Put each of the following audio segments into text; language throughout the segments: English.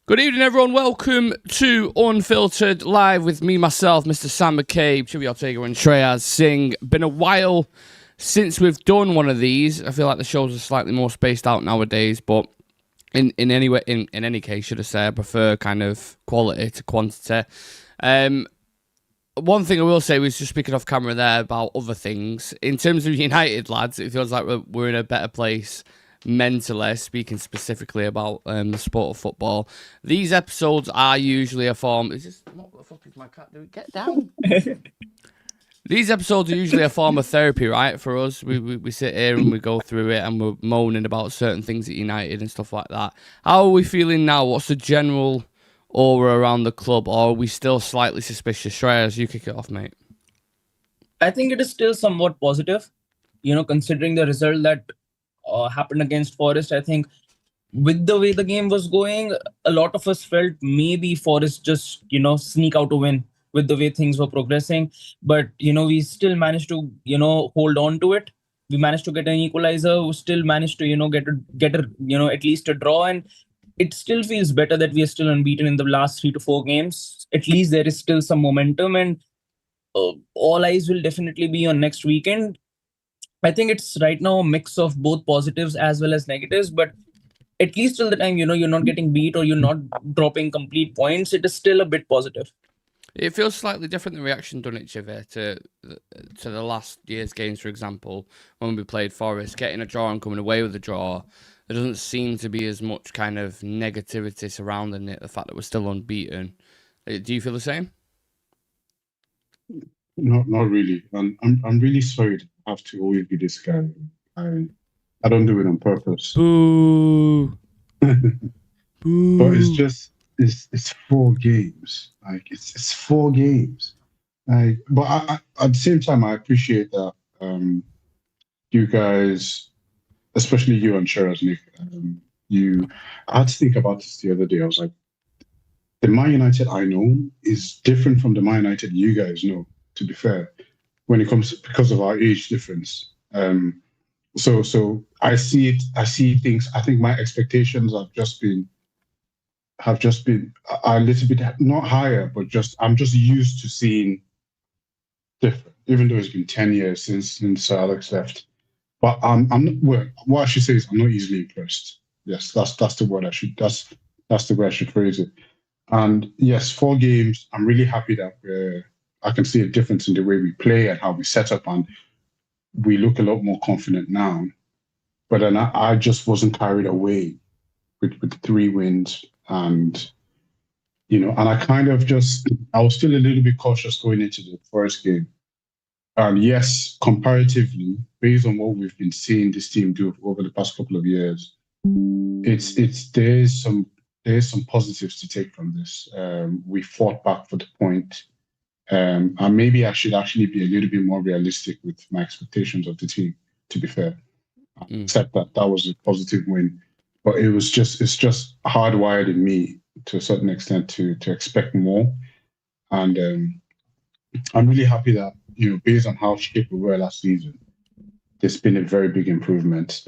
Good evening, everyone. Welcome to Unfiltered, live with me, myself, Mr. Sam McCabe, Civir Shreyas, and Shreyas Singh. Been a while since we've done one of these. I feel like the shows are slightly more spaced out nowadays, but in any case, should I say, I prefer kind of quality to quantity. One thing I will say was just speaking off camera there about other things. In terms of United, lads, it feels like we're in a better place mentally, speaking specifically about the sport of football. These episodes are usually a form... Is this... What the fuck is my cat doing? Get down! These episodes are usually a form of therapy, right, for us. We sit here and we go through it and we're moaning about certain things at United and stuff like that. How are we feeling now? What's the general aura around the club, or are we still slightly suspicious? Shreyas, you kick it off, mate. I think it is still somewhat positive, considering the result that happened against Forest. I think with the way the game was going, a lot of us felt maybe Forest just, sneak out a win with the way things were progressing. But, we still managed to, hold on to it. We managed to get an equalizer. We still managed to, get at least a draw. And it still feels better that we are still unbeaten in the last 3 to 4 games. At least there is still some momentum, and all eyes will definitely be on next weekend. I think it's right now a mix of both positives as well as negatives, but at least till the time, you're not getting beat or you're not dropping complete points, it is still a bit positive. It feels slightly different than reaction done it, Civir, to the last year's games, for example, when we played Forest, getting a draw and coming away with a draw. There doesn't seem to be as much kind of negativity surrounding it, the fact that we're still unbeaten. Do you feel the same? Not really. And I'm really sorry to have to always be this guy. I don't do it on purpose. Boo. Boo. But it's 4 games. Like it's 4 games. But I at the same time I appreciate that you guys, especially you and Shreyas, Nick, I had to think about this the other day. I was like, the Man United I know is different from the Man United you guys know, to be fair, when it comes because of our age difference. So I see it. I see things. I think my expectations have just been a little bit not higher, but I'm just used to seeing different. Even though it's been 10 years since Alex left, but I'm not. Well, what I should say is I'm not easily impressed. Yes, that's the word I should. That's the way I should phrase it. And yes, 4 games. I'm really happy that I can see a difference in the way we play and how we set up, and we look a lot more confident now. But then I just wasn't carried away with the 3 wins, and and I kind of I was still a little bit cautious going into the first game. And yes, comparatively, based on what we've been seeing this team do over the past couple of years, there's some positives to take from this. We fought back for the point. And maybe I should actually be a little bit more realistic with my expectations of the team, to be fair. Except that was a positive win. But it's just hardwired in me to a certain extent to expect more. And I'm really happy that, based on how shape we were last season, there's been a very big improvement.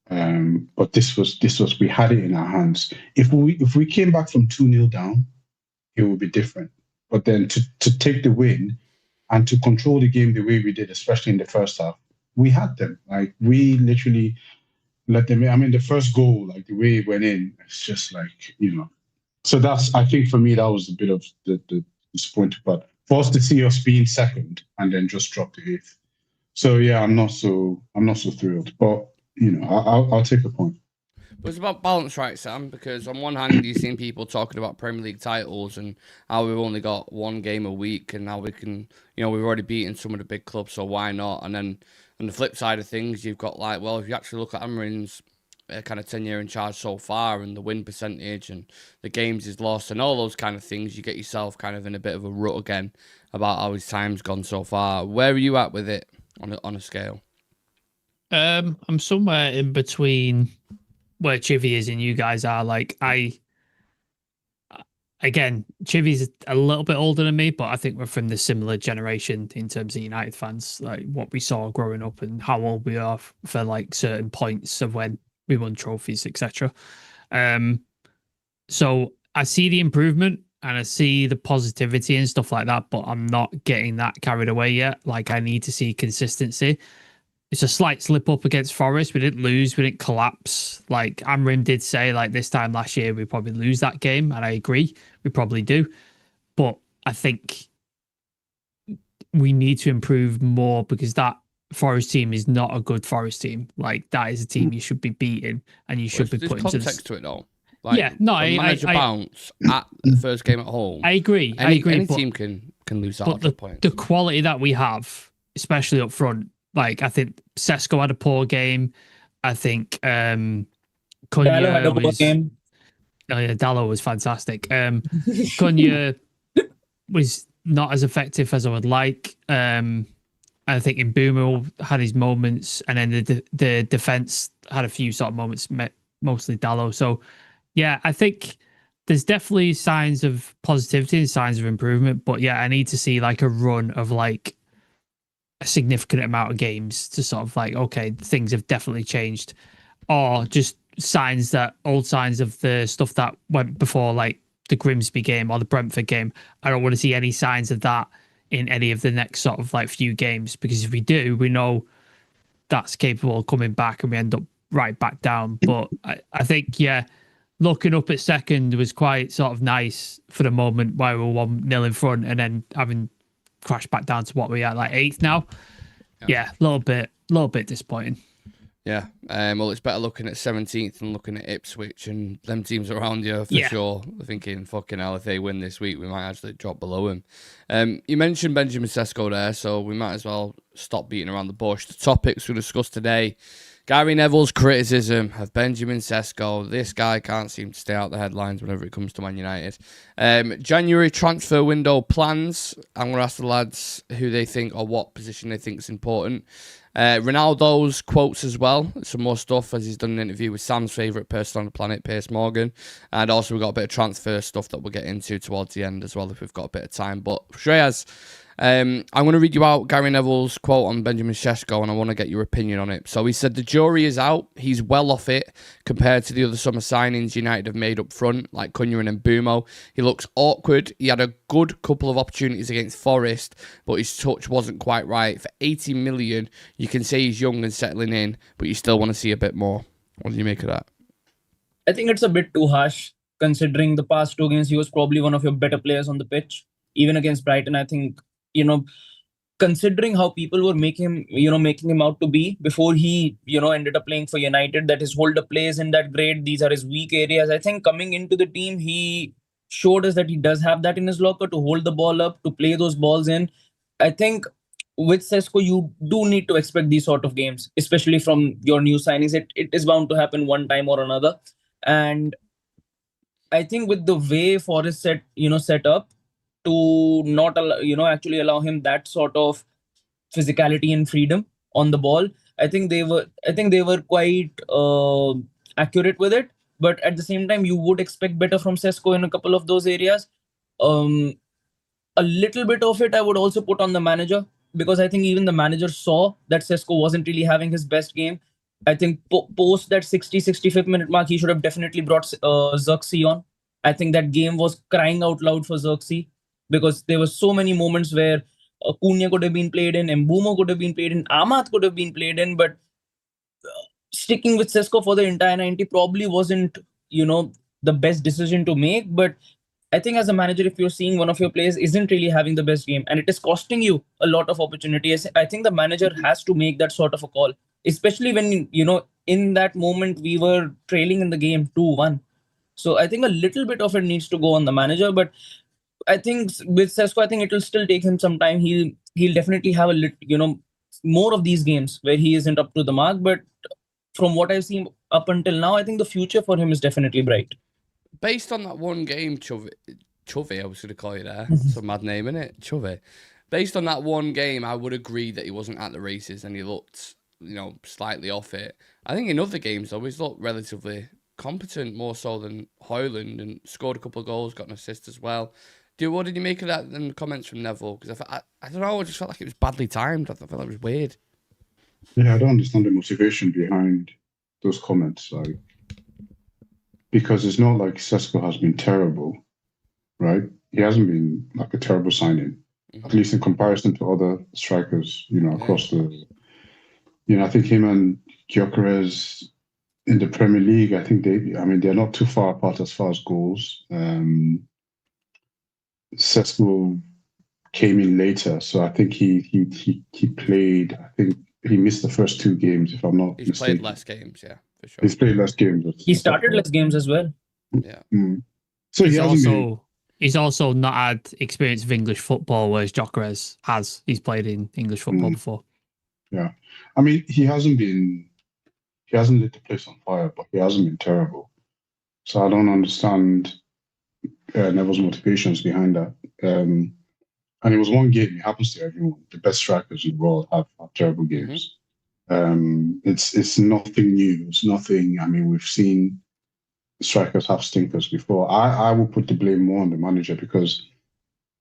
But this was we had it in our hands. If we came back from 2-0 down, it would be different. But then to take the win and to control the game the way we did, especially in the first half, we had them. Like, we literally let them in. I mean, the first goal, like the way it went in, it's just like, So I think for me, that was a bit of the disappointing part. For us to see us being second and then just drop to 8th. So yeah, I'm not so thrilled. But I'll take a point. But it's about balance, right, Sam? Because on one hand, you've seen people talking about Premier League titles and how we've only got 1 game a week, and now we can, we've already beaten some of the big clubs, so why not? And then on the flip side of things, you've got like, well, if you actually look at Amarin's kind of tenure in charge so far, and the win percentage and the games he's lost and all those kind of things, you get yourself kind of in a bit of a rut again about how his time's gone so far. Where are you at with it on a scale? I'm somewhere in between where Chivy is and you guys are. Like, Chivy's a little bit older than me, but I think we're from the similar generation in terms of United fans, like what we saw growing up and how old we are for like certain points of when we won trophies, etc. So I see the improvement and I see the positivity and stuff like that, but I'm not getting that carried away yet. Like, I need to see consistency. It's a slight slip up against Forest. We didn't lose. We didn't collapse. Like Amrim did say, like this time last year, we probably lose that game. And I agree. We probably do. But I think we need to improve more because that Forest team is not a good Forest team. Like that is a team you should be beating and you should be There's putting context to it though. Like, yeah, no, manager bounce at the first game at home. I agree. Any but, team can lose that but at point. The quality that we have, especially up front, like I think Sesko had a poor game. I think Dallo had a poor game. Oh yeah, Dallo was fantastic. Cunha was not as effective as I would like. I think Mbeumo had his moments, and then the defense had a few sort of moments, mostly Dallo. So yeah, I think there's definitely signs of positivity and signs of improvement. But yeah, I need to see like a run of like a significant amount of games to sort of like, okay, things have definitely changed, or just old signs of the stuff that went before, like the Grimsby game or the Brentford game. I don't want to see any signs of that in any of the next sort of like few games, because if we do, we know that's capable of coming back and we end up right back down. But I think, yeah, looking up at second was quite sort of nice for the moment while we were 1-0 in front and then having crashed back down to what we are like 8th now. Yeah, a little bit disappointing. Yeah, well, it's better looking at 17th than looking at Ipswich and them teams around you for sure. Thinking, fucking hell, if they win this week, we might actually drop below him. You mentioned Benjamin Sesko there, so we might as well stop beating around the bush. The topics we discussed today: Gary Neville's criticism of Benjamin Sesko. This guy can't seem to stay out the headlines whenever it comes to Man United. January transfer window plans. I'm going to ask the lads who they think or what position they think is important. Ronaldo's quotes as well. Some more stuff as he's done an interview with Sam's favourite person on the planet, Piers Morgan. And also we've got a bit of transfer stuff that we'll get into towards the end as well if we've got a bit of time. But Shreyas, I'm going to read you out Gary Neville's quote on Benjamin Sesko, and I want to get your opinion on it. So he said, the jury is out. He's well off it compared to the other summer signings United have made up front, like Cunha and Mbeumo. He looks awkward. He had a good couple of opportunities against Forest, but his touch wasn't quite right. For 80 million, you can say he's young and settling in, but you still want to see a bit more. What do you make of that? I think it's a bit too harsh, considering the past 2 games, he was probably one of your better players on the pitch. Even against Brighton, I think, considering how people were making him out to be before he, ended up playing for United, that his hold up play isn't that great. These are his weak areas. I think coming into the team, he showed us that he does have that in his locker to hold the ball up, to play those balls in. I think with Sesko, you do need to expect these sort of games, especially from your new signings. It is bound to happen one time or another. And I think with the way Forest set up, to not actually allow him that sort of physicality and freedom on the ball, I think they were quite accurate with it. But at the same time, you would expect better from Sesko in a couple of those areas. A little bit of it I would also put on the manager, because I think even the manager saw that Sesko wasn't really having his best game. I think post that 65th minute mark, he should have definitely brought Xerxes on. I think that game was crying out loud for Xerxes, because there were so many moments where Cunha could have been played in, Mbeumo could have been played in, Amat could have been played in, but sticking with Sesko for the entire 90 probably wasn't, the best decision to make. But I think as a manager, if you're seeing one of your players isn't really having the best game and it is costing you a lot of opportunities, I think the manager has to make that sort of a call, especially when, in that moment we were trailing in the game 2-1. So I think a little bit of it needs to go on the manager. But I think with Sesko, I think it will still take him some time. He'll definitely have more of these games where he isn't up to the mark. But from what I've seen up until now, I think the future for him is definitely bright. Based on that one game, Chuvy, I was going to call you there. It's a mad name, isn't it? Chuvy. Based on that one game, I would agree that he wasn't at the races and he looked, slightly off it. I think in other games, though, he's looked relatively competent, more so than Højlund, and scored a couple of goals, got an assist as well. What did you make of that and the comments from Neville? Because I don't know, I just felt like it was badly timed. I felt like it was weird. Yeah, I don't understand the motivation behind those comments. Like, because it's not like Sesko has been terrible, right? He hasn't been like a terrible signing, at least in comparison to other strikers, across the. I think him and Gyökeres in the Premier League, I think they're not too far apart as far as goals. Sesko came in later, so I think he played. I think he missed the first 2 games, if I'm not mistaken. He's played less games, yeah, for sure. He's played less games. He started less games as well. Yeah. So he's also not had experience of English football, whereas Gyökeres has. He's played in English football before. Yeah, I mean, he hasn't lit the place on fire, but he hasn't been terrible. So I don't understand Neville's motivations behind that. And it was one game. It happens to everyone. The best strikers in the world have terrible games. It's nothing new. It's nothing. I mean, we've seen strikers have stinkers before. I will put the blame more on the manager, because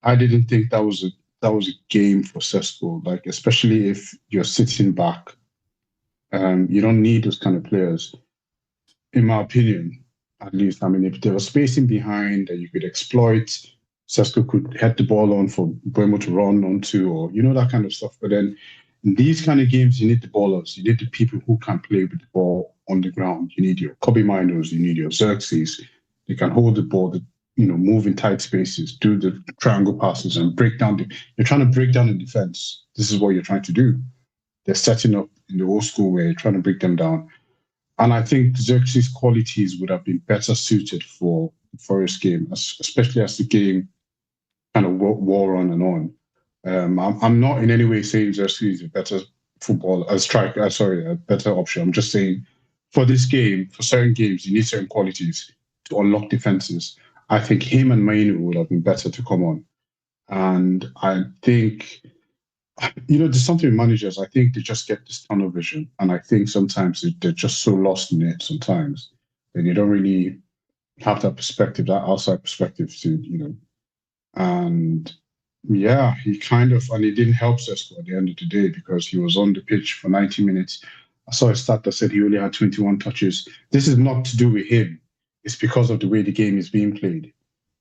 I didn't think that was a game for Sesko. Like, especially if you're sitting back, you don't need those kind of players, in my opinion. At least, I mean, if there was spacing behind that you could exploit, Sesko could head the ball on for Buemo to run onto, or that kind of stuff. But then in these kind of games, you need the ballers. You need the people who can play with the ball on the ground. You need your Kobe Minos, you need your Xerxes. They can hold the ball, move in tight spaces, do the triangle passes, and break down. You're trying to break down the defense. This is what you're trying to do. They're setting up in the old school way, trying to break them down. And I think Xerxes' qualities would have been better suited for the Forest game, especially as the game kind of wore on and on. I'm not in any way saying Xerxes is a better a better option. I'm just saying, for this game, for certain games, you need certain qualities to unlock defenses. I think him and Mainu would have been better to come on. And I think, there's something with managers. I think they just get this tunnel vision. And I think sometimes they're just so lost in it sometimes that they don't really have that perspective, that outside perspective to, and yeah, he didn't help Sesko at the end of the day, because he was on the pitch for 90 minutes. I saw a stat that said he only had 21 touches. This is not to do with him. It's because of the way the game is being played.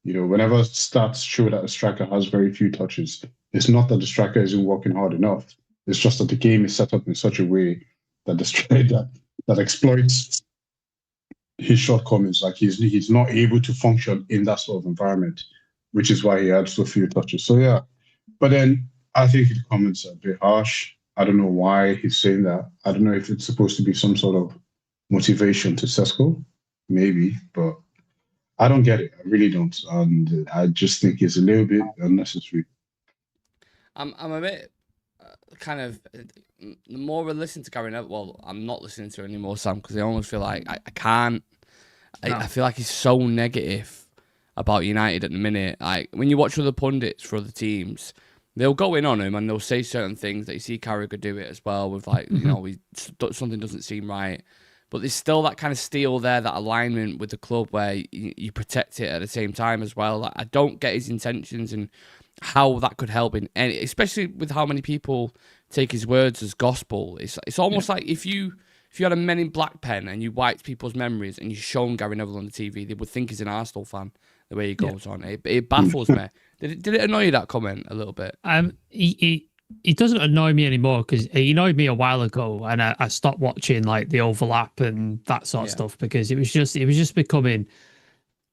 Whenever stats show that a striker has very few touches, it's not that the striker isn't working hard enough. It's just that the game is set up in such a way that the striker that exploits his shortcomings. Like, he's not able to function in that sort of environment, which is why he had so few touches. So yeah, but then I think his comments are a bit harsh. I don't know why he's saying that. I don't know if it's supposed to be some sort of motivation to Sesko, maybe, but I don't get it. I really don't, and I just think it's a little bit unnecessary. I'm a bit kind of, the more I listen to Gary Neville, well, I'm not listening to it anymore, Sam, because I almost feel like I can't. I feel like he's so negative about United at the minute. Like, when you watch other pundits for other teams, they'll go in on him and they'll say certain things that you see Carragher do it as well, with like, something doesn't seem right. But there's still that kind of steel there, that alignment with the club where you protect it at the same time as well. Like, I don't get his intentions and how that could help in any, especially with how many people take his words as gospel. It's almost like if you had a Men in Black pen and you wiped people's memories and you shown Gary Neville on the TV, they would think he's an Arsenal fan the way he goes on. It baffles me. Did it annoy you, that comment, a little bit? It doesn't annoy me anymore, because it annoyed me a while ago, and I stopped watching like the overlap and that sort of stuff, because it was just becoming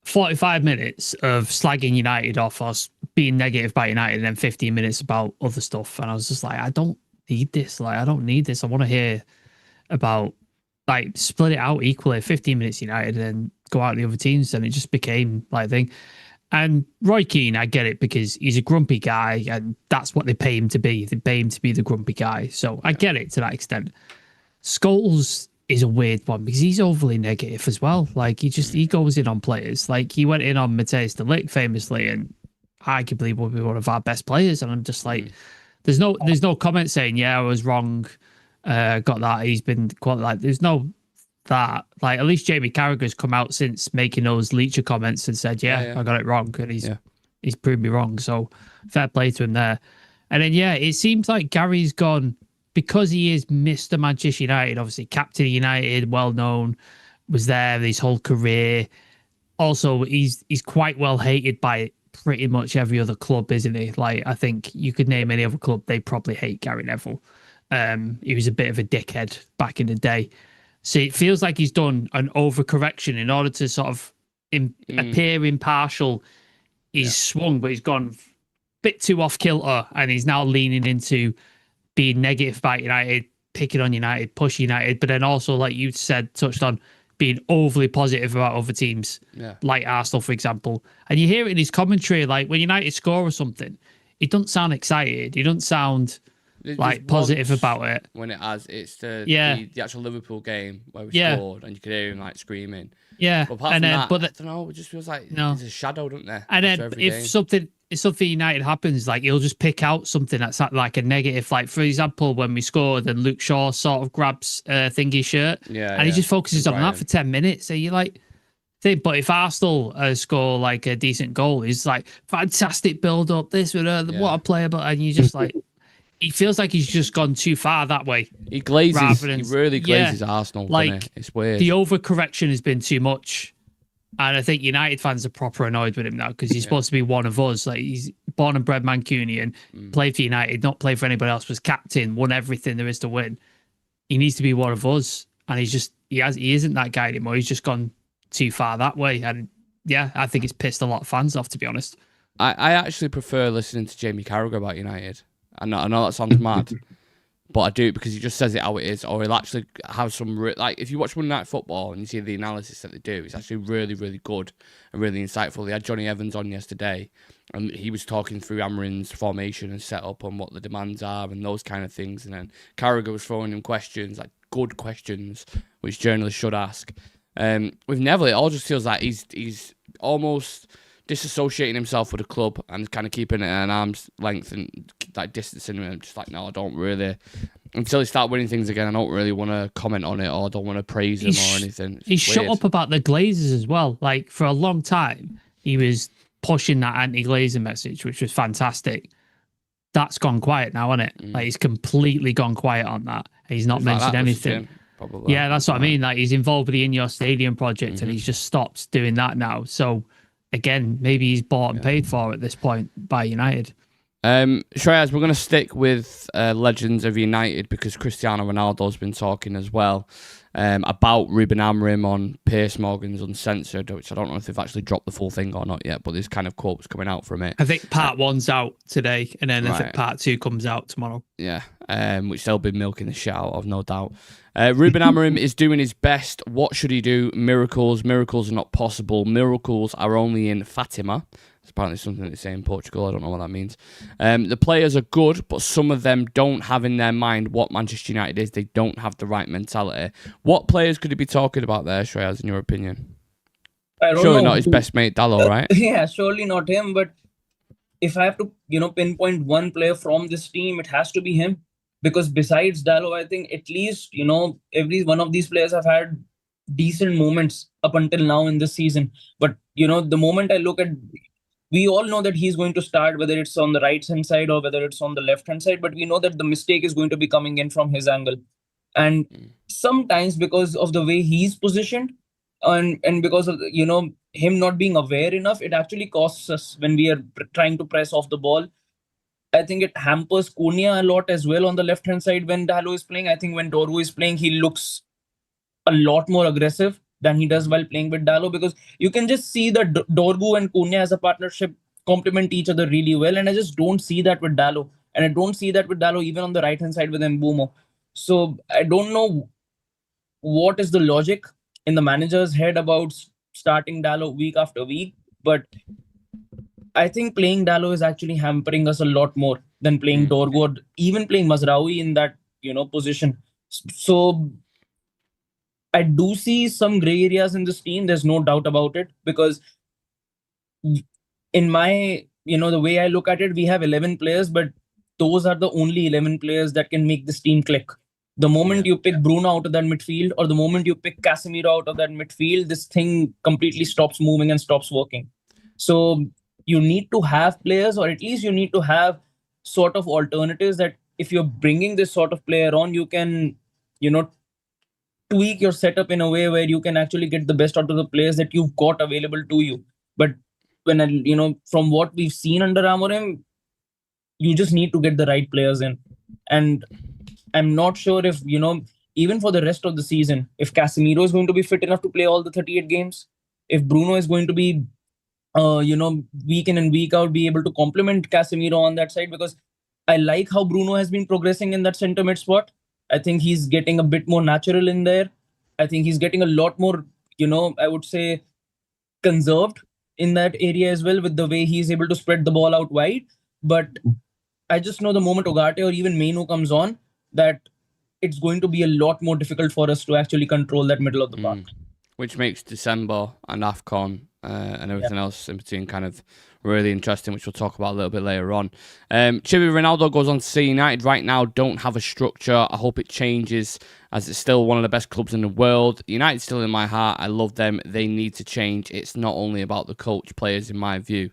45 minutes of slagging United off or being negative about United, and then 15 minutes about other stuff. And I was just like, I don't need this. Like, I don't need this. I want to hear about, like, split it out equally, 15 minutes United, and then go out the other teams. And it just became like a thing. And Roy Keane, I get it, because he's a grumpy guy, and that's what they pay him to be. They pay him to be the grumpy guy. So I get it to that extent. Scholes is a weird one, because he's overly negative as well. Like, he goes in on players. Like, he went in on Matthijs de Ligt famously, and arguably will be one of our best players. And I'm just like, there's no comment saying, yeah, I was wrong, got that. He's been quite like, there's no that. Like, at least Jamie Carragher's come out since making those Leacher comments and said, yeah, I got it wrong, and he's proved me wrong. So fair play to him there. And then it seems like Gary's gone, because he is Mr. Manchester United, obviously captain of United, well known, was there his whole career. also he's quite well hated by pretty much every other club, isn't he? Like, I think you could name any other club, they probably hate Gary Neville. He was a bit of a dickhead back in the day. So it feels like he's done an overcorrection in order to sort of appear impartial. He's swung, but he's gone a bit too off kilter, and he's now leaning into being negative about United, picking on United, push United, but then also, like you said, touched on, being overly positive about other teams, like Arsenal, for example. And you hear it in his commentary, like when United score or something, he doesn't sound excited. He doesn't sound like positive about it. When it's the actual Liverpool game where we scored, and you could hear him like screaming. Yeah, but apart from that, I don't know. It just feels like there's a shadow, doesn't there? And then if something United happens, like he'll just pick out something that's like a negative. Like for example, when we scored and Luke Shaw sort of grabs Thingy's shirt, and he just focuses on that for 10 minutes. So you like think, but if Arsenal score like a decent goal, he's like fantastic build up. This what a player, but and you just like. He feels like he's just gone too far that way. He glazes. He really glazes Arsenal. Like it's weird. The overcorrection has been too much, and I think United fans are proper annoyed with him now because he's supposed to be one of us. Like he's born and bred Mancunian, played for United, not played for anybody else. Was captain, won everything there is to win. He needs to be one of us, and he isn't that guy anymore. He's just gone too far that way, and I think it's pissed a lot of fans off, to be honest. I actually prefer listening to Jamie Carragher about United. I know that sounds mad, but I do because he just says it how it is, or he'll actually have some like if you watch Monday Night Football and you see the analysis that they do, it's actually really, really good and really insightful. They had Johnny Evans on yesterday, and he was talking through Amorim's formation and setup and what the demands are and those kind of things. And then Carragher was throwing him questions, like good questions, which journalists should ask. With Neville, it all just feels like he's almost disassociating himself with the club and kind of keeping it at an arm's length and like distancing him. Just like, no, I don't really. Until he start winning things again, I don't really want to comment on it or don't want to praise him or anything. He's shut up about the Glazers as well. Like for a long time, he was pushing that anti-Glazer message, which was fantastic. That's gone quiet now, hasn't it? Like he's completely gone quiet on that. He's not mentioned anything. Probably. Yeah, that's what I mean. Like he's involved with the In Your Stadium project, and he's just stopped doing that now. So. Again, maybe he's bought and paid for at this point by United. Shreyas, we're going to stick with legends of United because Cristiano Ronaldo's been talking as well about Ruben Amorim on Piers Morgan's Uncensored, which I don't know if they've actually dropped the full thing or not yet, but there's kind of quotes coming out from it. I think part one's out today, and then I think part two comes out tomorrow. Yeah, which they'll be milking the shit out of, no doubt. Ruben Amorim is doing his best. What should he do? Miracles. Miracles are not possible. Miracles are only in Fatima. It's apparently something that they say in Portugal. I don't know what that means. The players are good, but some of them don't have in their mind what Manchester United is. They don't have the right mentality. What players could he be talking about there, Shreyas, in your opinion? Surely not his best mate, Dalot, right? Yeah, surely not him. But if I have to, pinpoint one player from this team, it has to be him. Because besides Dalot, I think at least, every one of these players have had decent moments up until now in this season. But, the moment I look at, we all know that he's going to start, whether it's on the right-hand side or whether it's on the left-hand side. But we know that the mistake is going to be coming in from his angle. And sometimes because of the way he's positioned and because of, him not being aware enough, it actually costs us when we are trying to press off the ball. I think it hampers Cunha a lot as well on the left-hand side when Dalot is playing. I think when Dorgu is playing, he looks a lot more aggressive than he does while playing with Dalot, because you can just see that Dorgu and Cunha as a partnership complement each other really well. And I just don't see that with Dalot. And I don't see that with Dalot even on the right-hand side with Mbeumo. So I don't know what is the logic in the manager's head about starting Dalot week after week. But I think playing Dalot is actually hampering us a lot more than playing Dorgu or even playing Mazraoui in that, position. So I do see some gray areas in this team. There's no doubt about it, because in my, the way I look at it, we have 11 players, but those are the only 11 players that can make this team click. The moment you pick Bruno out of that midfield, or the moment you pick Casemiro out of that midfield, this thing completely stops moving and stops working. So you need to have players, or at least you need to have sort of alternatives that if you're bringing this sort of player on, you can, tweak your setup in a way where you can actually get the best out of the players that you've got available to you. But when from what we've seen under Amorim, you just need to get the right players in. And I'm not sure if, even for the rest of the season, if Casemiro is going to be fit enough to play all the 38 games, if Bruno is going to be, week in and week out, be able to complement Casemiro on that side, because I like how Bruno has been progressing in that centre mid spot. I think he's getting a bit more natural in there. I think he's getting a lot more, I would say, conserved in that area as well, with the way he's able to spread the ball out wide. But I just know the moment Ugarte or even Mainu comes on, that it's going to be a lot more difficult for us to actually control that middle of the park. Which makes December and AFCON and everything else in between kind of really interesting, which we'll talk about a little bit later on. Xavi Ronaldo goes on to say, United right now don't have a structure. I hope it changes, as it's still one of the best clubs in the world. United's still in my heart. I love them. They need to change. It's not only about the coach, players, in my view.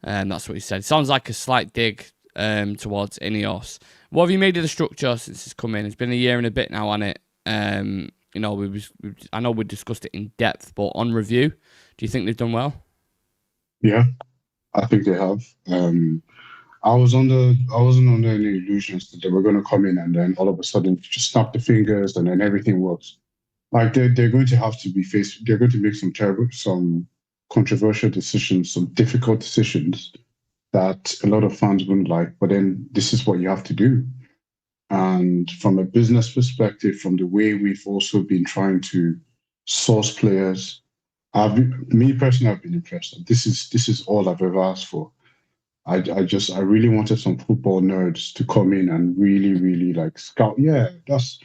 That's what he said. Sounds like a slight dig towards Ineos. What have you made of the structure since it's come in? It's been a year and a bit now on it. I know we discussed it in depth, but on review, do you think they've done well? Yeah, I think they have. I wasn't under any illusions that they were going to come in and then all of a sudden just snap the fingers and then everything works. Like they're going to have to be faced. They're going to make some controversial decisions, some difficult decisions that a lot of fans wouldn't like. But then this is what you have to do. And from a business perspective, from the way we've also been trying to source players, me personally, I've been impressed. This is all I've ever asked for. I really wanted some football nerds to come in and really, really like scout. Yeah, that's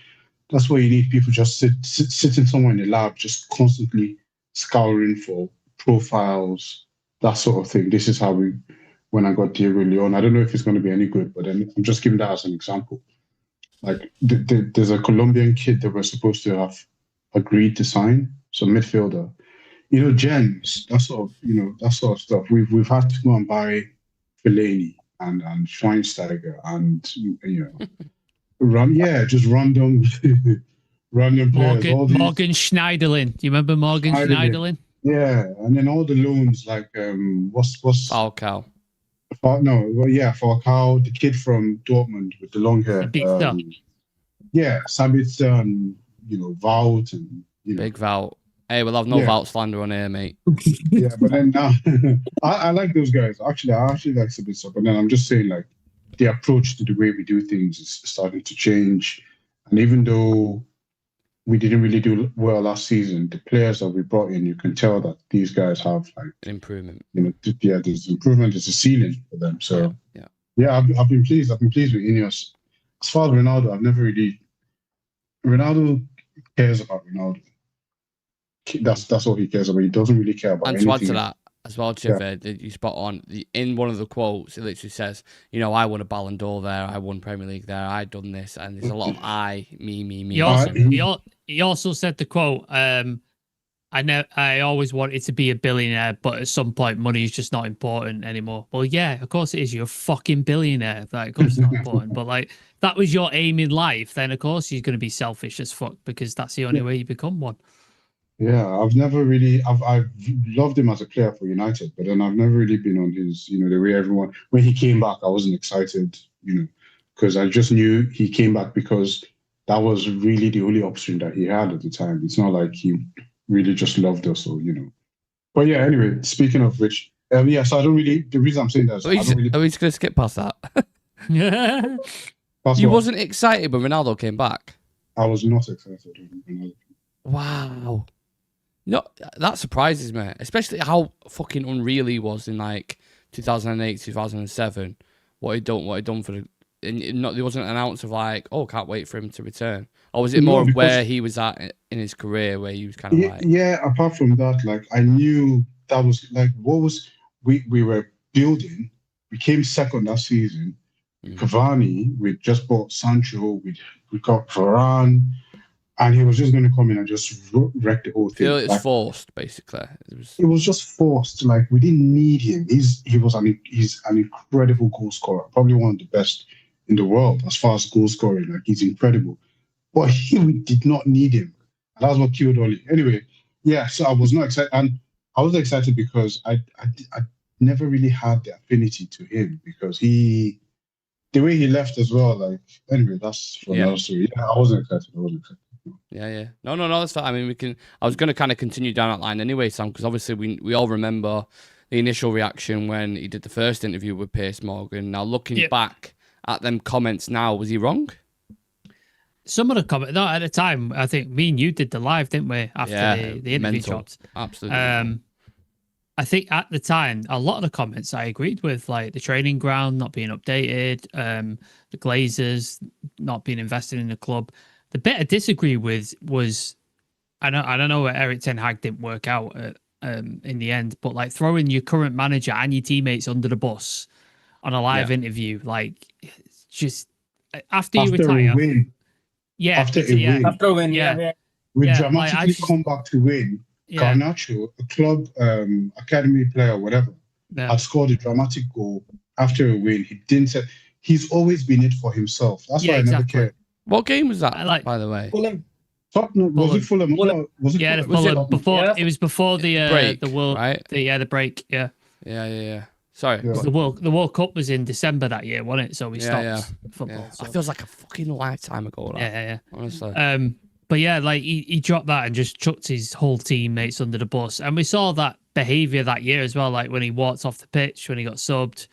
what you need. People just sitting somewhere in the lab, just constantly scouring for profiles, that sort of thing. This is how when I got Diego Leon, I don't know if it's going to be any good, but then I'm just giving that as an example. Like there's a Colombian kid that we're supposed to have agreed to sign, some midfielder. Gems, that sort of stuff. We've had to go and buy Fellaini and Schweinsteiger and just random players. Morgan Schneiderlin. Do you remember Morgan Schneiderlin? Yeah, and then all the loans like what's Falcao. Falcao, the kid from Dortmund with the long hair. Sabitzer and Wout and Big Wout. Hey, we'll have no Wout slander on here, mate. Yeah, but then now I like those guys. Actually, I like Sabitzer, but then I'm just saying like the approach to the way we do things is starting to change. And even though we didn't really do well last season, the players that we brought in, you can tell that these guys have like an improvement. There's improvement. There's a ceiling for them. So I've been pleased. I've been pleased with Ineos. As far as Ronaldo, Ronaldo cares about Ronaldo. That's all he cares about. He doesn't really care about anything. And to add to that as well, Chivy, you spot on. In one of the quotes, it literally says, I won a Ballon d'Or there, I won Premier League there, I done this, and there's a lot of I, me. He also said the quote, I always wanted to be a billionaire, but at some point money is just not important anymore. Well, yeah, of course it is. You're a fucking billionaire. Like, of course it's not important. But like, that was your aim in life, then of course you're going to be selfish as fuck, because that's the only way you become one. Yeah, I've loved him as a player for United, but then I've never really been on his, the way everyone, when he came back, I wasn't excited, because I just knew he came back because that was really the only option that he had at the time. It's not like he really just loved us or, But yeah, anyway, speaking of which, so I don't really, the reason I'm saying that is are we just going to skip past that? Yeah. You wasn't excited when Ronaldo came back? I was not excited when Ronaldo. Wow. No, that surprises me, especially how fucking unreal he was in like 2008, 2007. What he'd done for the. There wasn't an ounce of like, can't wait for him to return. Or was it more of where he was at in his career, where he was kind of like. Yeah, apart from that, like I knew that was like we were building. We came second that season. Cavani, we just bought Sancho. We got Varane. And he was just going to come in and just wreck the whole thing. I feel it's forced, basically. It was just forced. Like, we didn't need him. He's an incredible goal scorer. Probably one of the best in the world as far as goal scoring. Like, he's incredible. But we did not need him. That was what killed Oli. Anyway, yeah, so I was not excited. And I was excited because I never really had the affinity to him because the way he left as well, like, anyway, that's for another story. Yeah, I wasn't excited. Yeah. No, that's fine. I mean, I was going to kind of continue down that line anyway, Sam, because obviously we all remember the initial reaction when he did the first interview with Piers Morgan. Now, looking back at them comments now, was he wrong? Some of the comments, no, at the time, I think me and you did the live, didn't we? After the interview dropped. Absolutely. I think at the time, a lot of the comments I agreed with, like the training ground not being updated, the Glazers not being invested in the club. The bit I disagree with was, I don't know where Eric Ten Hag didn't work out in the end, but like throwing your current manager and your teammates under the bus on a live interview, like just after you retire. A win. Yeah, after a win. We dramatically come back to win. Yeah. Garnacho, a club academy player, whatever, had scored a dramatic goal after a win. He didn't say he's always been it for himself. That's why I never cared. What game was that? By the way, Fulham. Was it Fulham? Was it Fulham? Before it was before the break, the world, right? The break. Yeah. Sorry, the World Cup was in December that year, wasn't it? So we stopped football. So. It feels like a fucking lifetime ago. Yeah. Honestly. But yeah, like he dropped that and just chucked his whole teammates under the bus. And we saw that behavior that year as well, like when he walked off the pitch, when he got subbed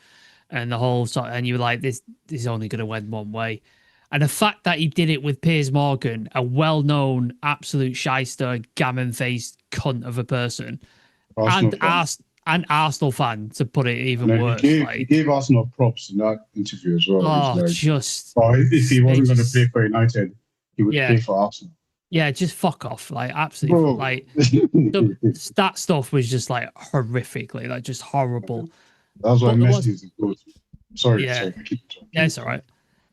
and the whole sort of, and you were like, this is only going to win one way. And the fact that he did it with Piers Morgan, a well-known absolute shyster, gammon-faced cunt of a person, and Arsenal fan, to put it even worse. He gave Arsenal props in that interview as well. Oh, like, just... if he wasn't going to play for United, he would play for Arsenal. Yeah, just fuck off. Like, absolutely. Bro. Like, that stuff was just, like, horrifically, like, just horrible. That's why Messi is good. Sorry. Yeah, it's all right.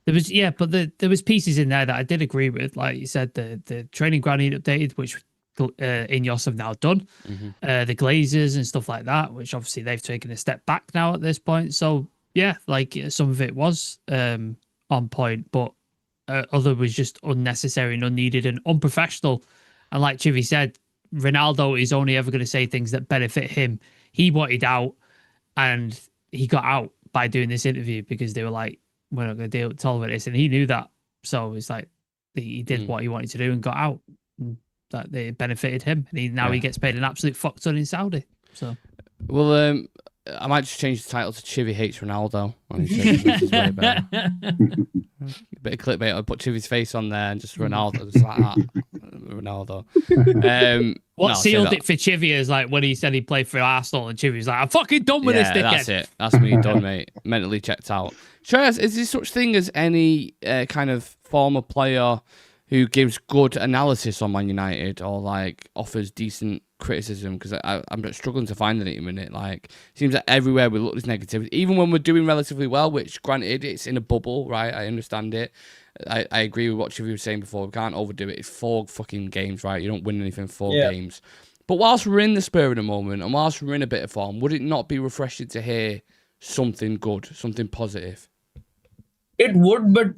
There was, there was pieces in there that I did agree with. Like you said, the training ground needed updated, which Ineos have now done. Mm-hmm. The Glazers and stuff like that, which obviously they've taken a step back now at this point. So, yeah, like, some of it was on point, but other was just unnecessary and unneeded and unprofessional. And like Chivy said, Ronaldo is only ever going to say things that benefit him. He wanted out, and he got out by doing this interview because they were like, we're not going to tolerate this. And he knew that. So it's like he did what he wanted to do and got out. And that they benefited him. And he gets paid an absolute fuck ton in Saudi. So, well, I might just change the title to Chivy Hates Ronaldo. When he says this is way better. A bit of clickbait. I'll put Chivy's face on there and just Ronaldo, just like that. Ronaldo. What sealed it for Chivy is like when he said he played for Arsenal and Chivy's like, I'm fucking done with this dickhead. That's it. That's me done, mate. Mentally checked out. Shreyas, is there such thing as any kind of former player who gives good analysis on Man United or like offers decent criticism? Because I'm struggling to find it at a minute. Like, it seems that everywhere we look, there's negativity. Even when we're doing relatively well, which granted it's in a bubble, right? I understand it. I agree with what Chivy was saying before. We can't overdo it. It's 4 fucking games, right? You don't win anything 4 games. But whilst we're in the spur of the moment and whilst we're in a bit of form, would it not be refreshing to hear something good, something positive? It would, but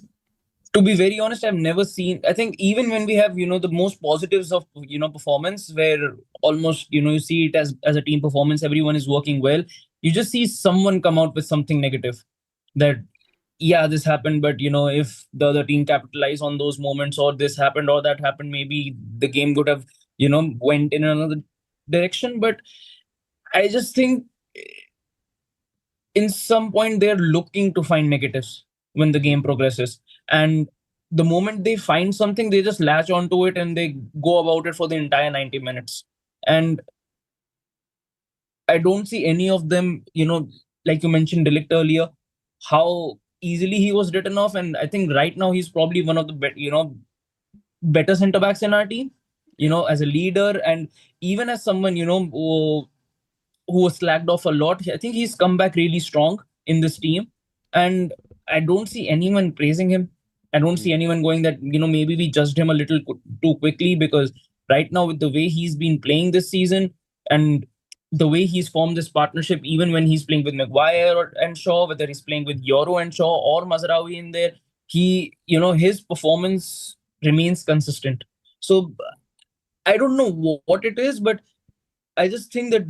to be very honest, I've never seen, I think even when we have, the most positives of, performance where almost, you see it as a team performance, everyone is working well. You just see someone come out with something negative that, this happened, but, if the other team capitalized on those moments or this happened or that happened, maybe the game could have, went in another direction. But I just think in some point they're looking to find negatives when the game progresses. And the moment they find something, they just latch onto it and they go about it for the entire 90 minutes. And I don't see any of them, like you mentioned De Ligt earlier, how easily he was written off. And I think right now he's probably one of the better centre-backs in our team, as a leader. And even as someone, who was slacked off a lot, I think he's come back really strong in this team. And I don't see anyone praising him. I don't see anyone going that, maybe we judged him a little too quickly, because right now with the way he's been playing this season and the way he's formed this partnership, even when he's playing with Maguire and Shaw, whether he's playing with Euro and Shaw or Mazraoui in there, he, his performance remains consistent. So I don't know what it is, but I just think that,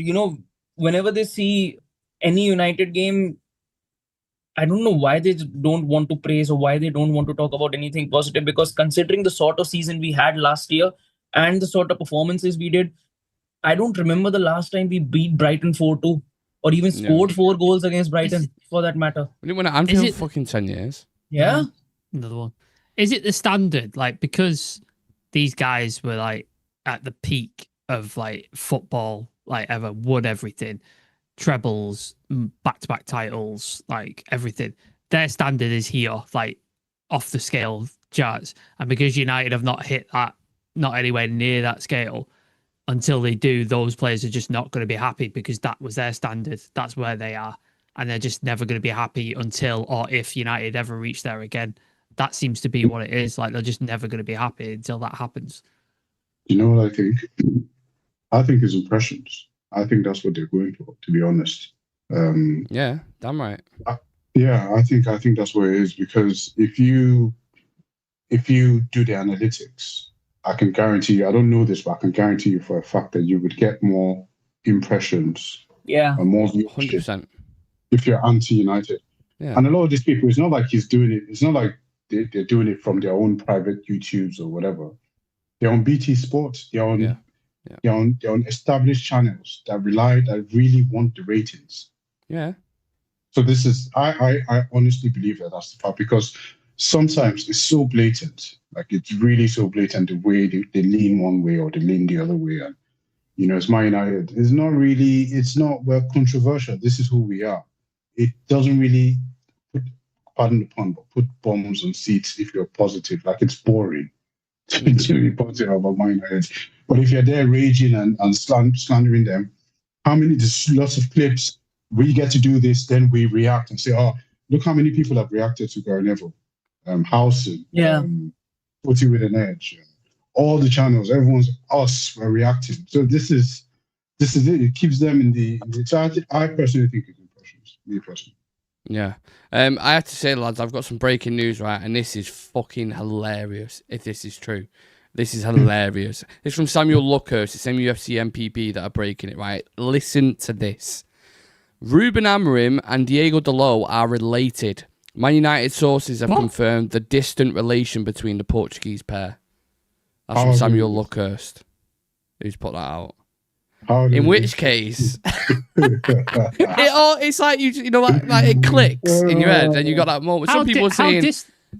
whenever they see any United game, I don't know why they don't want to praise or why they don't want to talk about anything positive, because considering the sort of season we had last year and the sort of performances we did, I don't remember the last time we beat Brighton 4-2 or even scored 4 goals against Brighton, for that matter. We didn't win at Anfield for fucking 10 years. Yeah. Another one. Is it the standard? Like, because these guys were like at the peak of like football, like ever, won everything, trebles, back-to-back titles, like everything. Their standard is here, like off the scale charts. And because United have not hit that, not anywhere near that scale, until they do, those players are just not going to be happy because that was their standard. That's where they are. And they're just never going to be happy until or if United ever reach there again. That seems to be what it is. Like, they're just never going to be happy until that happens. You know what I think? I think it's impressions. I think that's what they're going for, to be honest. Yeah, damn right. Yeah, I think that's what it is, because if you do the analytics, I can guarantee you, I don't know this, but I can guarantee you for a fact that you would get more impressions. Yeah. And more 100%. If you're anti-United. Yeah. And a lot of these people, it's not like he's doing it. It's not like they're doing it from their own private YouTubes or whatever. They're on BT Sports. They're on they're on established channels that really want the ratings. Yeah. So this is, I honestly believe that that's the part, because sometimes it's so blatant. Like, it's really so blatant the way they lean one way or they lean the other way. And, it's Man United. It's not, we're controversial. This is who we are. It doesn't really, pardon the pun, but put bombs on seats if you're positive. Like, it's boring to be positive about Man United. But if you're there raging and slandering them, there's lots of clips. We get to do this, then we react and say, oh, look how many people have reacted to Gary Neville. Howson, Footy with an Edge, all the channels, us were reacting. So this is it. It keeps them in the I personally think it's impressions. Me personally. Yeah. I have to say, lads, I've got some breaking news, right? And this is fucking hilarious, if this is true. This is hilarious. It's from Samuel Luckhurst. It's MUFC MPB that are breaking it, right? Listen to this. Ruben Amorim and Diego Dalot are related. Man United sources have confirmed the distant relation between the Portuguese pair. That's from Samuel Luckhurst, who's put that out. In which case, it's like like it clicks in your head, and you got that moment. Some people are saying,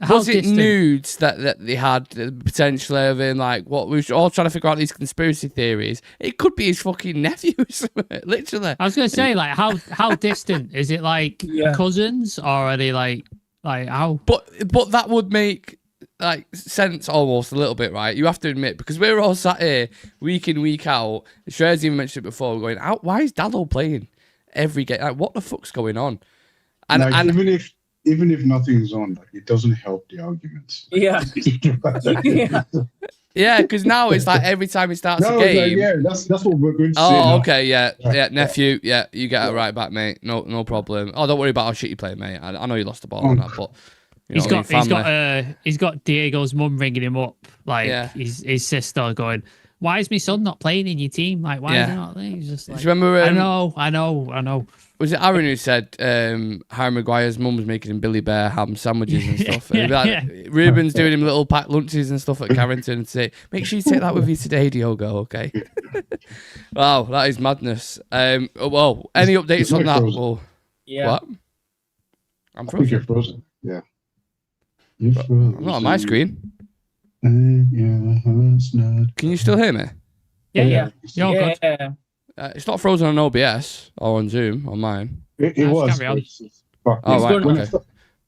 was it nudes that they had potentially of him? Like, what we were all trying to figure out these conspiracy theories. It could be his fucking nephew, literally. I was going to say, like, how distant is it? Like cousins, or are they like how? But that would make like sense almost a little bit, right? You have to admit, because we're all sat here week in, week out. Shreyas even mentioned it before. We're going, why is Dalot playing every game? Like, what the fuck's going on? And even if nothing's on, like, it doesn't help the arguments. Yeah. Yeah, because now it's like every time he starts a game. Yeah, that's what we're going to say. Oh, okay, yeah, nephew, yeah, you get it right back, mate. No problem. Oh, don't worry about how shit you play, mate. I know you lost the ball on that, but he's got Diego's mum ringing him up, like his sister going, "Why is my son not playing in your team? Like, why is he not playing?" He's just like, do you remember? I know. Was it Aaron who said Harry Maguire's mum was making him Billy Bear ham sandwiches and stuff? Ruben's doing him little packed lunches and stuff at Carrington and say, "Make sure you take that with you today, Diogo." Okay. Wow, that is madness. Well, any updates on that? Well, what? I'm frozen. I think you're frozen. Yeah. I'm not on my screen. Can you still hear me? Yeah. You're good. It's not frozen on OBS or on Zoom on mine. It was.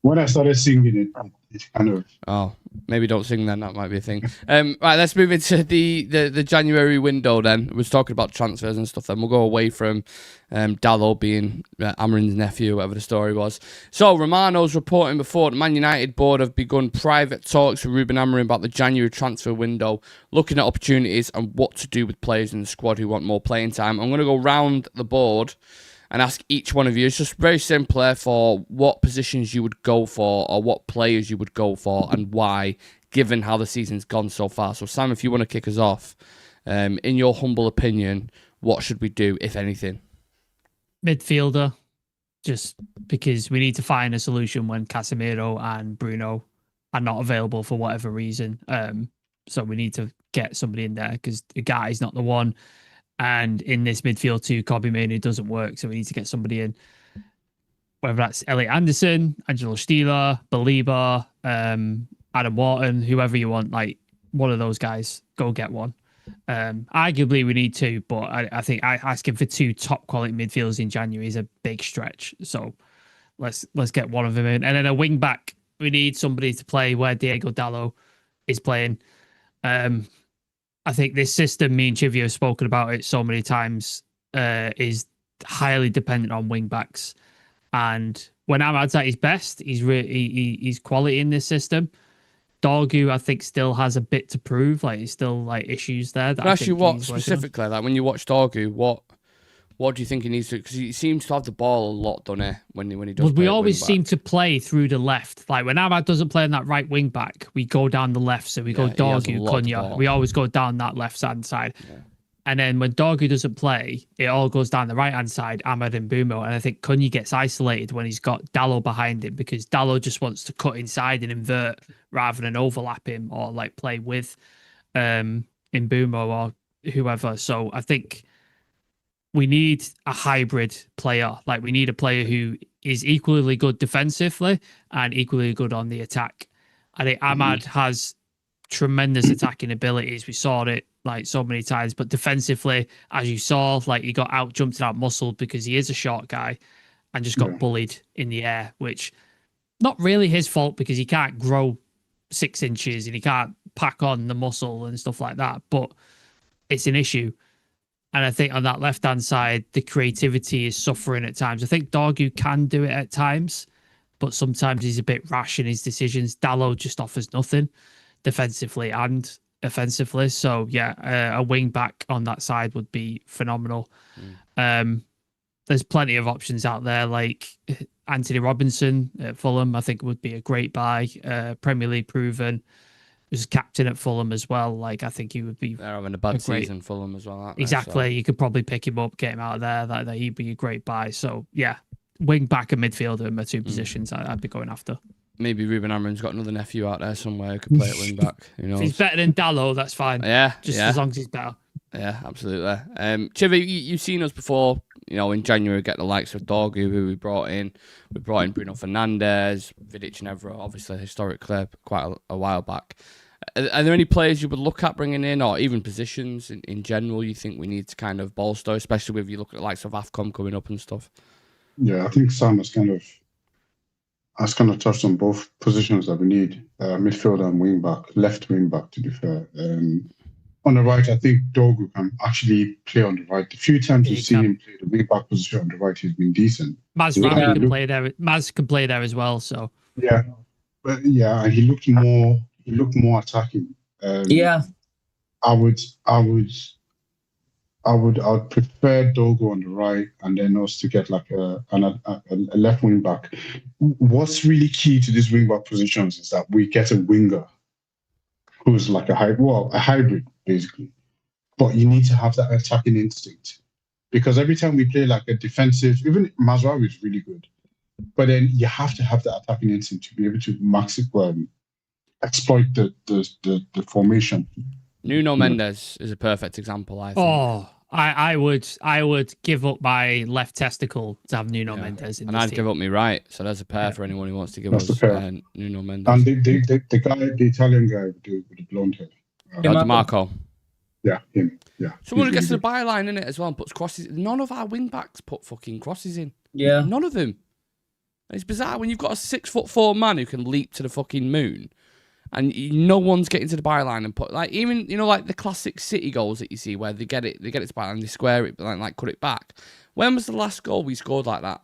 When I started singing it, it kind of. Oh, maybe don't sing then. That might be a thing. Right, let's move into the January window then. We was talking about transfers and stuff. Then we'll go away from Dalot being Amorim's nephew, whatever the story was. So Romano's reporting before the Man United board have begun private talks with Ruben Amorim about the January transfer window, looking at opportunities and what to do with players in the squad who want more playing time. I'm going to go round the board and ask each one of you. It's just very simple for what positions you would go for or what players you would go for and why, given how the season's gone so far. So, Sam, if you want to kick us off, In your humble opinion, what should we do, if anything? Midfielder, just because we need to find a solution when Casemiro and Bruno are not available for whatever reason. So we need to get somebody in there because the guy's not the one. And in this midfield too, Kobbie Mainoo doesn't work. So we need to get somebody in, whether that's Elliot Anderson, Angelo Stieler, Baliba, Adam Wharton, whoever you want, like one of those guys, go get one. Arguably we need two, but I think asking for two top quality midfielders in January is a big stretch. So let's get one of them in. And then a wing back, we need somebody to play where Diego Dallo is playing. I think this system, me and Chivy have spoken about it so many times, is highly dependent on wing backs. And when Ahmad's at his best, he's quality in this system. Dorgu, I think, still has a bit to prove. Like, he's still like issues there. Can I ask you what specifically? Like, when you watch Dorgu, what do you think he needs to? Because he seems to have the ball a lot, doesn't he? When he does. Well, we always seem to play through the left. Like when Ahmad doesn't play on that right wing back, we go down the left. So we go Dorgu, Cunha. We always go down that left hand side. Yeah. And then when Dorgu doesn't play, it all goes down the right hand side, Ahmad and Bumo. And I think Cunha gets isolated when he's got Dallo behind him because Dallo just wants to cut inside and invert rather than overlap him or like play with Mbumo or whoever. So I think we need a hybrid player. Like we need a player who is equally good defensively and equally good on the attack. I think Ahmad has tremendous attacking abilities. We saw it like so many times, but defensively, as you saw, like he got out jumped and out muscled because he is a short guy and just got bullied in the air, which not really his fault because he can't grow 6 inches and he can't pack on the muscle and stuff like that, but it's an issue. And I think on that left-hand side, the creativity is suffering at times. I think Dorgu can do it at times, but sometimes he's a bit rash in his decisions. Dallo just offers nothing defensively and offensively. So, yeah, a wing-back on that side would be phenomenal. There's plenty of options out there, like Anthony Robinson at Fulham, I think would be a great buy. Premier League proven. Was captain at Fulham as well. Like I think he would be. They're having a bad season, Fulham as well. Aren't exactly. They? So. You could probably pick him up, get him out of there. That he'd be a great buy. So yeah, wing back and midfielder are my two positions I'd be going after. Maybe Ruben Amorim's got another nephew out there somewhere who could play at wing back. Who knows? If he's better than Dallo, that's fine. Yeah, just as long as he's better. Yeah, absolutely. Chivy, you've seen us before. You know, in January, get the likes of Dorgu, who we brought in. We brought in Bruno Fernandes, Vidic and Evra, obviously historically quite a while back. Are there any players you would look at bringing in, or even positions in general you think we need to kind of bolster, especially if you look at the likes of AFCON coming up and stuff? Yeah, I think Sam has kind of touched on both positions that we need, midfielder and wing back, left wing back to be fair. On the right, I think Dorgu can actually play on the right. The few times we've seen him play the wing back position on the right, he's been decent. Maz can play there. Maz can play there as well. So yeah, but yeah, and he looked more attacking. I would prefer Dorgu on the right, and then us to get like a left wing back. What's really key to these wing back positions is that we get a winger who's like a hybrid basically. But you need to have that attacking instinct, because every time we play like a defensive, even Mazraoui is really good, but then you have to have that attacking instinct to be able to exploit the formation. Nuno Mendes is a perfect example, I think. Oh, I would give up my left testicle to have Nuno Mendes in and this I'd team. give up my right, so there's a pair for anyone who wants to give us Nuno Mendes. And the guy, the Italian guy with the blonde hair. DiMarco. Yeah, him. Yeah. Someone who gets to the byline in it as well and puts crosses. None of our wing backs put fucking crosses in. Yeah. None of them. It's bizarre when you've got a 6'4" man who can leap to the fucking moon, and no one's getting to the byline and put like even like the classic City goals that you see where they get it to byline, they square it, but like cut it back. When was the last goal we scored like that?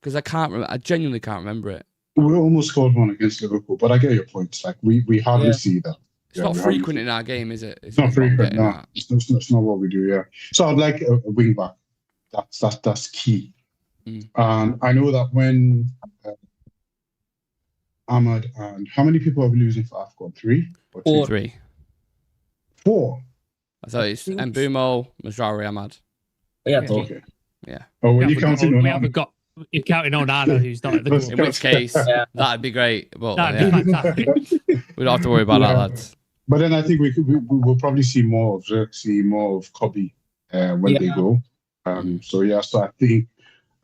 Because I can't remember. I genuinely can't remember it. We almost scored one against Liverpool, but I get your point. Like we hardly see that. It's not frequent in our game, is it? It's not frequent. No, it's not what we do. Yeah. So I'd like a wing back. That's key. And I know that when Ahmad and how many people are we losing for AFCON? 3 or 2? 4. 3. 4. I thought it's Mbumo, Mazraoui, Ahmad. Yeah, Yeah. three. Okay. Yeah. Oh, when We you counting on haven't got. You're counting on Anna, who's not at the Let's club. In which case, Yeah. that'd be great. But That'd yeah, be fantastic. we don't have to worry about that, Yeah. lads. But then I think we'll probably see more of Xerxes, more of Kobe when they go. So I think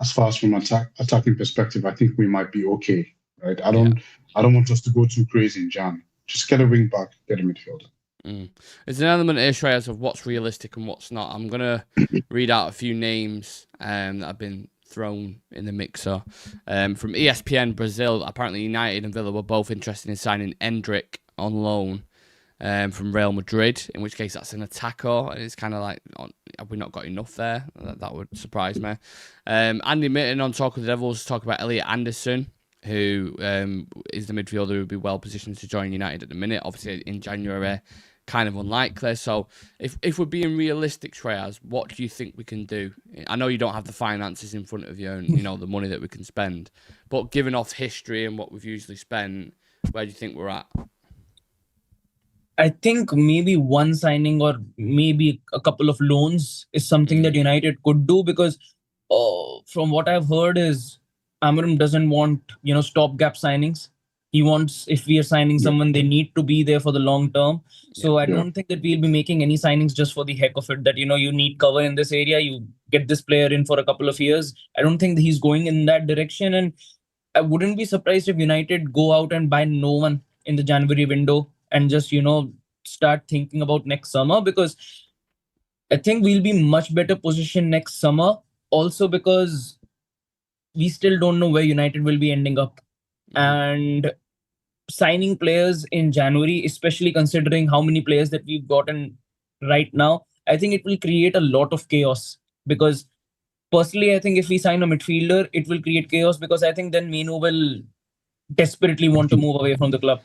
as far as from attacking perspective, I think we might be okay. Right? I don't want us to go too crazy in Jan. Just get a wing back, get a midfielder. There's an element here, Shreyas, of what's realistic and what's not. I'm gonna read out a few names that have been thrown in the mixer. From ESPN Brazil, apparently United and Villa were both interested in signing Endrick on loan from Real Madrid, in which case that's an attacker. It's kind of like, have we not got enough there? That would surprise me. Andy Mitten on Talk of the Devils talk about Elliot Anderson, who is the midfielder who would be well positioned to join United at the minute. Obviously, in January, kind of unlikely. So, if we're being realistic, Shreyas, what do you think we can do? I know you don't have the finances in front of you and the money that we can spend, but given off history and what we've usually spent, where do you think we're at? I think maybe one signing or maybe a couple of loans is something that United could do, because from what I've heard is Amorim doesn't want, stopgap signings. He wants, if we are signing someone, they need to be there for the long term. So I don't think that we'll be making any signings just for the heck of it, that, you need cover in this area, you get this player in for a couple of years. I don't think that he's going in that direction. And I wouldn't be surprised if United go out and buy no one in the January window and just, start thinking about next summer, because I think we'll be much better positioned next summer. Also because we still don't know where United will be ending up. And signing players in January, especially considering how many players that we've gotten right now, I think it will create a lot of chaos. Because personally, I think if we sign a midfielder, it will create chaos, because I think then Menu will desperately want to move away from the club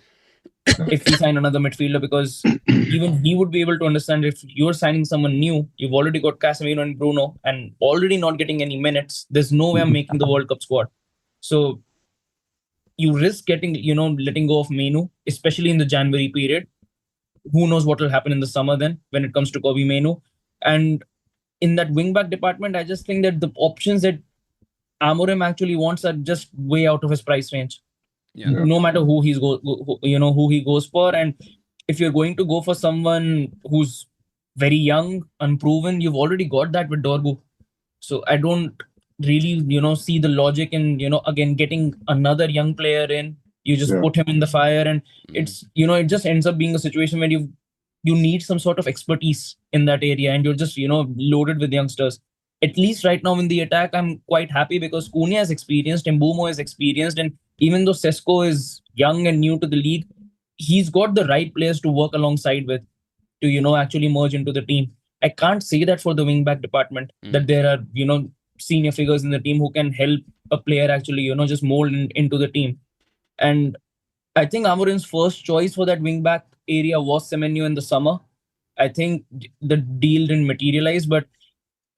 if we sign another midfielder, because even he would be able to understand, if you're signing someone new, you've already got Casemiro and Bruno and already not getting any minutes, there's no way I'm making the World Cup squad. So you risk getting, letting go of Menu, especially in the January period. Who knows what will happen in the summer then when it comes to Kobe Menu. And in that wing-back department, I just think that the options that Amorim actually wants are just way out of his price range. No matter who he goes for. And if you're going to go for someone who's very young, unproven, you've already got that with Dorgu. So I don't really, see the logic in, again, getting another young player in. You just put him in the fire, and it's, it just ends up being a situation where you need some sort of expertise in that area, and you're just, loaded with youngsters. At least right now in the attack, I'm quite happy because Cunha is experienced, Mbumo is experienced, and even though Sesko is young and new to the league, he's got the right players to work alongside with to, actually merge into the team. I can't say that for the wing-back department, that there are, senior figures in the team who can help a player actually, just mold into the team. And I think Amorim's first choice for that wing-back area was Semenyo in the summer. I think the deal didn't materialize, but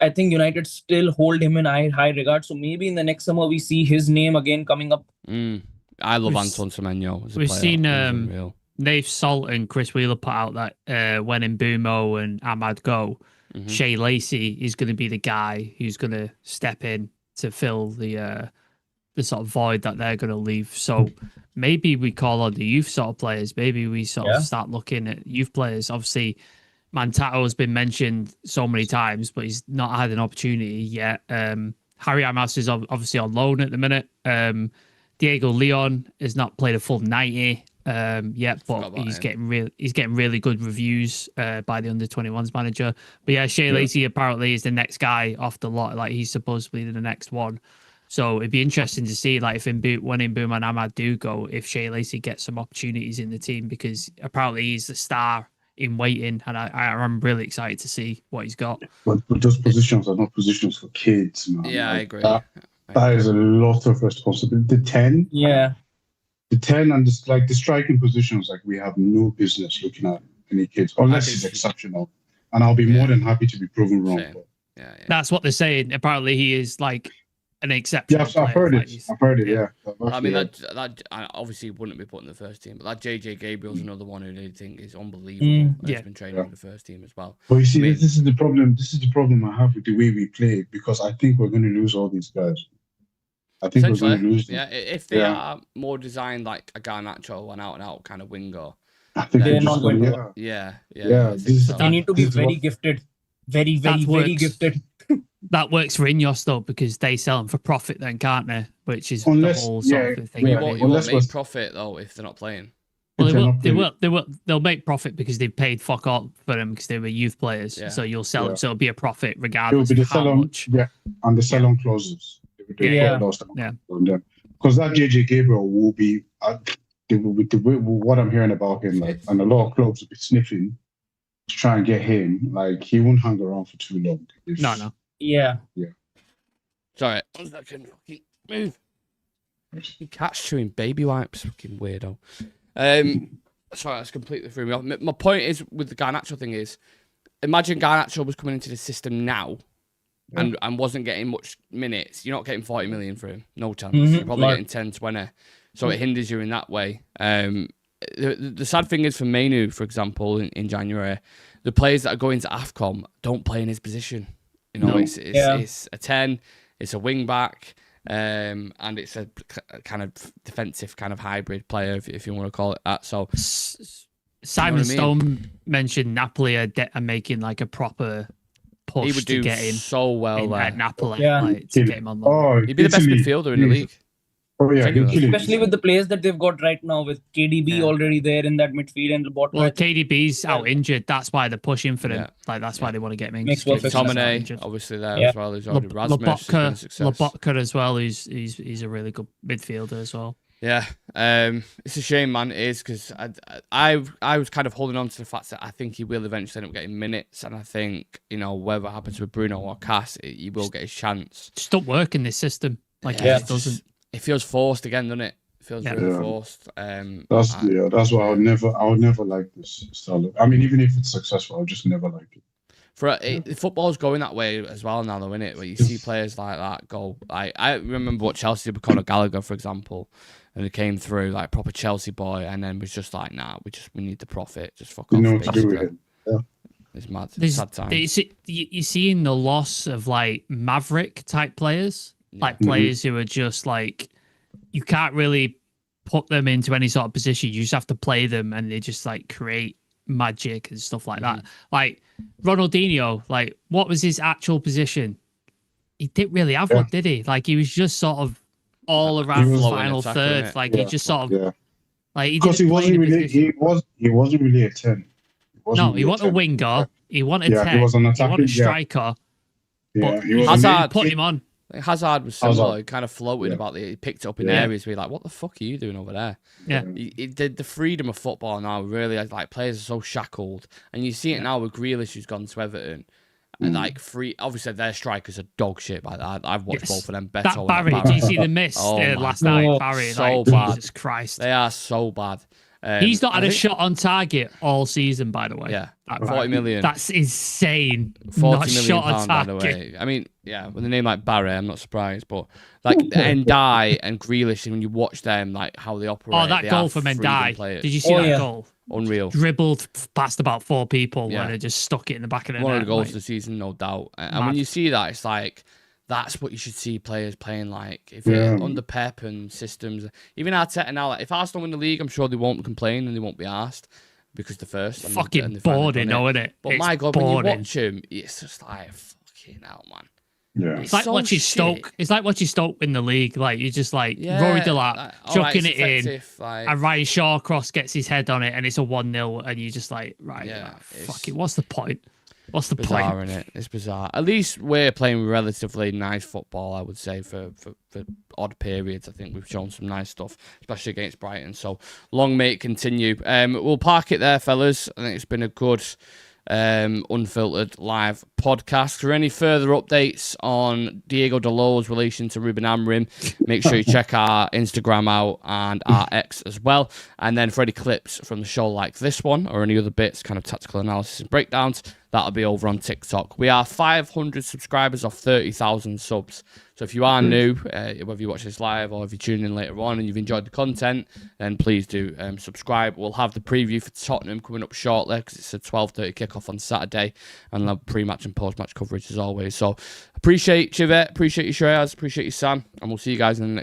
I think United still hold him in high regard. So maybe in the next summer we see his name again coming up. I love Anton Semenyo as a We've player. seen Nave Salt and Chris Wheeler put out that when Mbumo and Ahmad go, Shea Lacey is going to be the guy who's going to step in to fill the sort of void that they're going to leave. So maybe we call on the youth sort of players. Maybe we sort of start looking at youth players. Obviously, Mantato has been mentioned so many times, but he's not had an opportunity yet. Harry Amas is obviously on loan at the minute. Diego Leon has not played a full 90 yet, but he's getting really good reviews by the under-21s manager. But yeah, Shea Lacey apparently is the next guy off the lot. Like, he's supposedly the next one. So it'd be interesting to see, like, when Mbumo and Ahmad do go, if Shea Lacey gets some opportunities in the team, because apparently he's the star in waiting, and I'm really excited to see what he's got. But those positions are not positions for kids, man. Yeah, I agree. That is a lot of responsibility. The 10 and the striking positions, like, we have no business looking at any kids unless it's exceptional, and I'll be more than happy to be proven wrong. Yeah. That's what they're saying. Apparently he is, like, an exceptional Yes, I've player, heard like it. he's- I've heard it. yeah. Yeah. I mean, that obviously wouldn't be put in the first team, but that JJ Gabriel's another one who they think is unbelievable. And Yeah. has been training Yeah. with the first team as well. But you see, I mean- this is the problem. This is the problem I have with the way we play, because I think we're going to lose all these guys. I think we're going to Essentially, lose them. yeah. If they Yeah. are more designed like a Garnacho, an out kind of winger, I think They're we're not just going going to to. yeah. Yeah, I think this is so. the They need to be This is very what- gifted. Very, very, That very works. gifted. That works for Ineos though, because they sell them for profit, then can't they? Which is Unless- the whole sort yeah, of thing. yeah, You with won't, it. you won't unless make was- profit though if they're not playing. Well, if they they're will. not They playing. will. They'll make profit because they paid fuck all for them because they were youth players. Yeah. So you'll sell Yeah. them. So it'll be a profit It will regardless be the of how sell-on, much. yeah, and the sell-on clauses. Yeah. Because that JJ Gabriel will be, what I'm hearing about him, like, and a lot of clubs will be sniffing to try and get him. Like, he won't hang around for too long. No. Yeah. Sorry, 1 second. Fucking move. You catch chewing baby wipes, fucking weirdo. Sorry, that's completely threw me off. My point is with the Garnacho thing is, imagine Garnacho was coming into the system now, and wasn't getting much minutes. You're not getting 40 million for him, no chance. You're probably Right. getting 10, 20. So it hinders you in that way. The sad thing is for Mainu, for example, in January, the players that are going to AFCON don't play in his position. You know, No. it's a 10, it's a wing back. And it's a kind of defensive kind of hybrid player, if you want to call it that. So Simon I mean? Stone mentioned Napoli are making like a proper push he would to do get him so well at there. Napoli, Yeah. like, to get him on loan. Oh, He'd be the best Italy. midfielder in the league. Oh, yeah. Genuinely. Italy. Especially with the players that they've got right now, with KDB Yeah. already there in that midfield and the bottom. Well, I think KDB's out injured. That's why they're pushing for him. Yeah. Like that's why they want to get him in. Makes 'cause perfect KDB's sense. out McTominay, injured. obviously there Yeah. as well. He's already Rasmus. Has been a success. Lobotka as well. He's a really good midfielder as well. Yeah, it's a shame, man. It is because I was kind of holding on to the fact that I think he will eventually end up getting minutes, and I think whatever happens with Bruno or Cass, he will get his chance. Just don't work in this system. Like Yeah, it just doesn't. It feels forced again, doesn't it? It feels Yeah. really Yeah. forced. That's why I would never like this style. I mean, even if it's successful, I'll just never like it. Football's going that way as well now, though, isn't it? Where you see players like that go. I remember what Chelsea did with Conor Gallagher, for example, and he came through like proper Chelsea boy, and then was just like, nah, we need the profit. Just fuck You off. know what to do with basically. it. It's mad. There's, Sad time. you're seeing the loss of like Maverick type players, like Mhm. players who are just like you can't really put them into any sort of position. You just have to play them, and they just like create magic and stuff like that. Like Ronaldinho, like what was his actual position? He didn't really have one, did he? Like he was just sort of all around the was- final Floating attacker, third. innit? Like he just sort of like he Because didn't he play wasn't the really position. he wasn't really a 10. No, he wanted a winger. He wanted Yeah, 10. he was an He attacking, wanted a yeah. striker. Yeah, But he was Hazard- amazing. put him on. Hazard was similar. Hazard. He kind of floated Yeah. about the. He picked it up in Yeah. areas where you're like, what the fuck are you doing over there? Yeah. He did the freedom of football now. Really, like players are so shackled, and you see it now with Grealish, who's gone to Everton. And like obviously their strikers are dog shit. Like I've watched Yes. both of them. That Beto and Barry, that did you see the miss Oh my last God. night? Barry, So like, bad. Jesus Christ. They are so bad. He's not I had a think- shot on target all season, by the way. Yeah, That 40 Barry. million. That's insane. 40 Not million shot on pound, by the target. way. I mean, yeah, with a name like Barry, I'm not surprised. But like Ndai and Grealish, and when you watch them, like how they operate. Oh, that they goal are from freedom Mendai. players. Did you see Oh, that yeah. goal? Unreal. Dribbled past about 4 people Yeah. and it just stuck it in the back of the One of net. the goals like, of the season, no doubt. And Mad. when you see that, it's like that's what you should see players playing like. If Yeah. you're under Pep and systems, even Arteta now, like, if Arsenal win the league, I'm sure they won't complain and they won't be asked because they're first. And fucking and they finally boring, done it. though, isn't it? But It's my God, when you boring. watch him, it's just like fucking hell, man. Yeah. It's like so watching shit. Stoke. It's like watching Stoke in the league. Like you just like Yeah, Rory Delap like, all right, chucking it's it in, effective, like- and Ryan Shawcross gets his head on it, and it's a 1-0, and you just like, right, Yeah, fuck it's it. What's the point? What's the bizarre, point? innit? It's bizarre. At least we're playing relatively nice football, I would say, for odd periods. I think we've shown some nice stuff, especially against Brighton. So long may it continue. We'll park it there, fellas. I think it's been a good Unfiltered live podcast. For any further updates on Diego Dalot's relation to Ruben Amorim, make sure you check our Instagram out and our X as well. And then for any clips from the show like this one or any other bits, kind of tactical analysis and breakdowns, that'll be over on TikTok. We are 500 subscribers off 30,000 subs. So if you are new, whether you watch this live or if you tune in later on and you've enjoyed the content, then please do subscribe. We'll have the preview for Tottenham coming up shortly because it's a 12:30 kickoff on Saturday, and we'll have pre-match and post-match coverage as always. So appreciate Civir, appreciate you Shreyas, appreciate you Sam, and we'll see you guys in the next